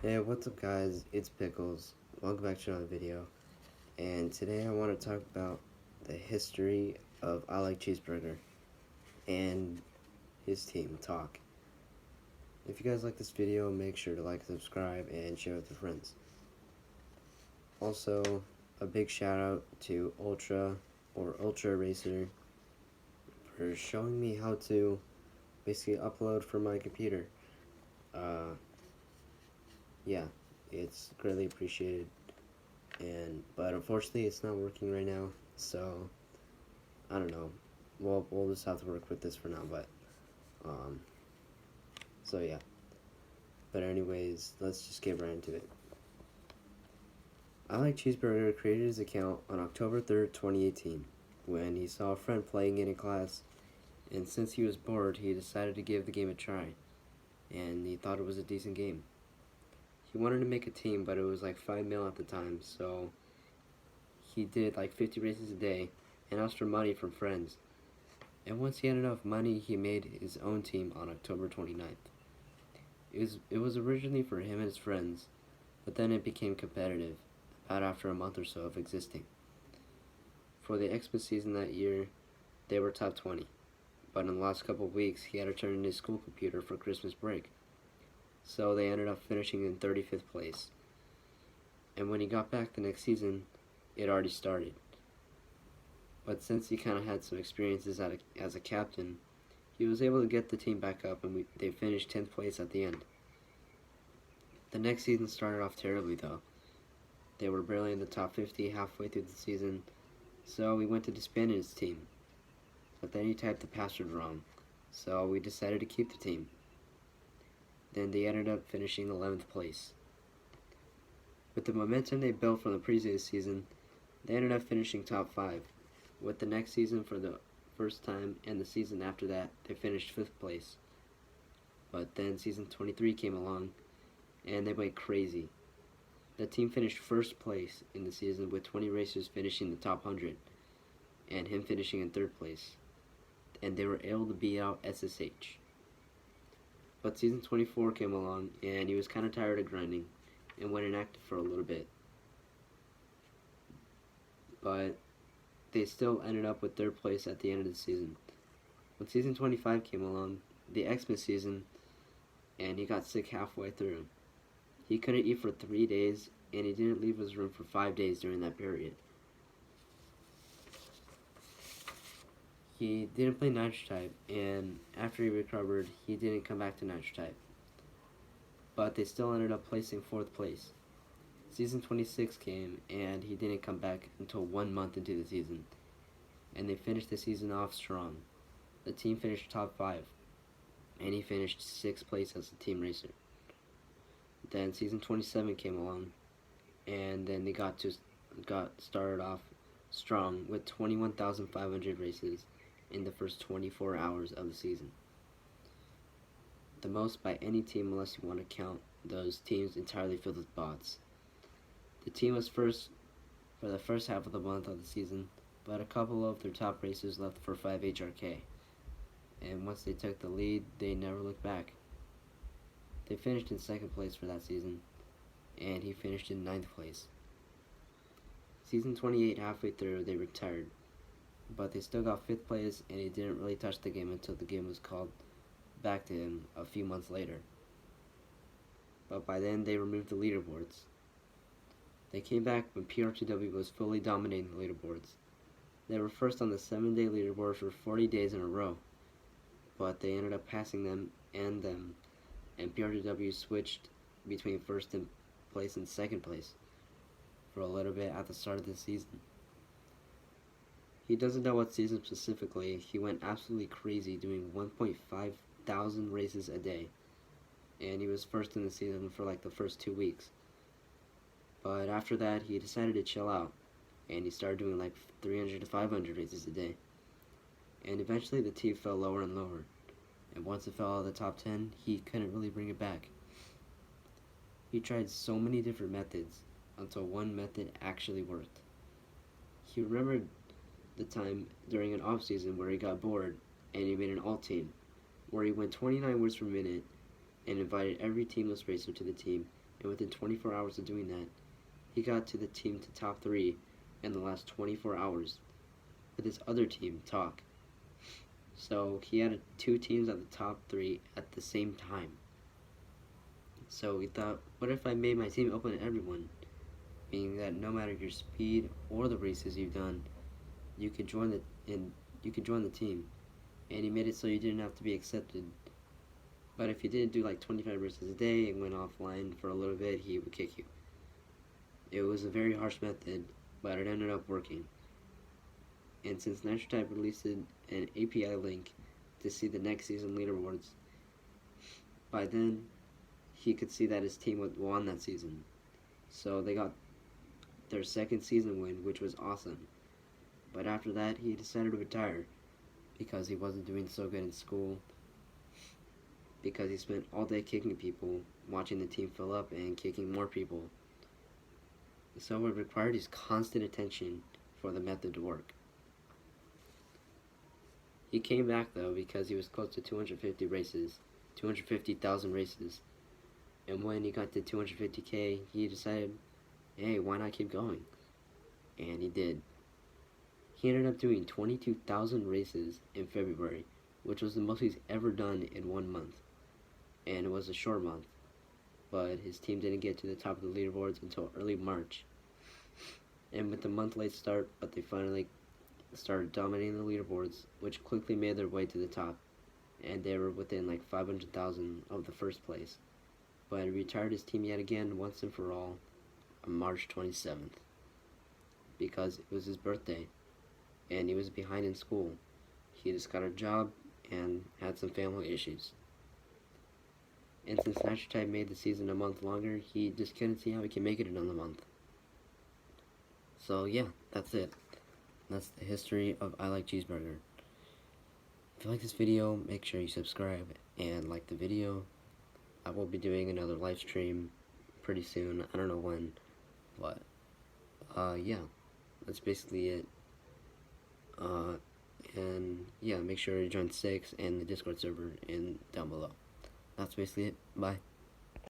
Hey, what's up guys? It's Pickles. Welcome back to another video. And today I want to talk about the history of I Like Cheeseburger and his team, Talk. If you guys like this video, make sure to like, subscribe, and share with your friends. Also, a big shout out to Ultra Racer for showing me how to basically upload from my computer. Yeah, it's greatly appreciated. But unfortunately it's not working right now, so I don't know. We'll just have to work with this for now, but um so yeah. But anyways, let's just get right into it. I Like Cheeseburger created his account on October 3rd, 2018, when he saw a friend playing it in class, and since he was bored, he decided to give the game a try, and he thought it was a decent game. He wanted to make a team, but it was like 5 mil at the time, so he did like 50 races a day and asked for money from friends. And once he had enough money, he made his own team on October 29th. It was originally for him and his friends, but then it became competitive about after a month or so of existing. For the Xmas season that year, they were top 20, but in the last couple of weeks, he had to turn in his school computer for Christmas break. So they ended up finishing in 35th place. And when he got back the next season, it already started. But since he kind of had some experiences as a captain, he was able to get the team back up, and they finished 10th place at the end. The next season started off terribly though. They were barely in the top 50 halfway through the season, so we went to disband his team. But then he typed the password wrong, so we decided to keep the team. Then they ended up finishing 11th place. With the momentum they built from the previous season, they ended up finishing top 5. With the next season for the first time, and the season after that, they finished 5th place. But then season 23 came along, and they went crazy. The team finished 1st place in the season, with 20 racers finishing the top 100, and him finishing in 3rd place. And they were able to beat out SSH. But season 24 came along, and he was kind of tired of grinding, and went inactive for a little bit. But they still ended up with 3rd place at the end of the season. When season 25 came along, the Xmas season, and he got sick halfway through. He couldn't eat for 3 days, and he didn't leave his room for 5 days during that period. He didn't play Nitro Type, and after he recovered, he didn't come back to Nitro Type. But they still ended up placing 4th place. Season 26 came, and he didn't come back until 1 month into the season, and they finished the season off strong. The team finished top 5, and he finished 6th place as a team racer. Then season 27 came along, and then they got started off strong with 21,500 races in the first 24 hours of the season. The most by any team, unless you want to count those teams entirely filled with bots. The team was first for the first half of the month of the season, but a couple of their top racers left for 5HRK, and once they took the lead, they never looked back. They finished in 2nd place for that season, and he finished in 9th place. Season 28, halfway through, they retired, but they still got 5th place, and he didn't really touch the game until the game was called back to him a few months later. But by then, they removed the leaderboards. They came back when PRTW was fully dominating the leaderboards. They were first on the 7-day leaderboard for 40 days in a row, but they ended up passing them, and PRTW switched between 1st place and 2nd place for a little bit at the start of the season. He doesn't know what season specifically. He went absolutely crazy, doing 1.5 thousand races a day, and he was first in the season for like the first 2 weeks. But after that, he decided to chill out, and he started doing like 300 to 500 races a day. And eventually the team fell lower and lower, and once it fell out of the top 10, he couldn't really bring it back. He tried so many different methods until one method actually worked. He remembered the time during an off season where he got bored, and he made an alt team where he went 29 words per minute and invited every teamless racer to the team and within 24 hours of doing that, he got to the team to top 3 in the last 24 hours with his other team, Talk. So he had 2 teams at the top 3 at the same time. So we thought, what if I made my team open to everyone? Meaning that no matter your speed or the races you've done, you could join the team. And he made it so you didn't have to be accepted. But if you didn't do like 25 races a day and went offline for a little bit, he would kick you. It was a very harsh method, but it ended up working. And since NitroType released an API link to see the next season leaderboards, by then he could see that his team won that season. So they got their second season win, which was awesome. But after that, he decided to retire because he wasn't doing so good in school, because he spent all day kicking people, watching the team fill up and kicking more people. So it required his constant attention for the method to work. He came back though because he was close to 250,000 races. And when he got to 250K, he decided, hey, why not keep going? And he did. He ended up doing 22,000 races in February, which was the most he's ever done in 1 month. And it was a short month, but his team didn't get to the top of the leaderboards until early March. And with the month late start, but they finally started dominating the leaderboards, which quickly made their way to the top, and they were within like 500,000 of the first place. But he retired his team yet again, once and for all, on March 27th, because it was his birthday, and he was behind in school. He just got a job and had some family issues. And since NitroType made the season a month longer, he just couldn't see how he can make it another month. So yeah, that's it. That's the history of I Like Cheeseburger. If you like this video, make sure you subscribe and like the video. I will be doing another live stream pretty soon. I don't know when, but yeah, that's basically it. And yeah, make sure you join 6 and the Discord server down below. That's basically it. Bye.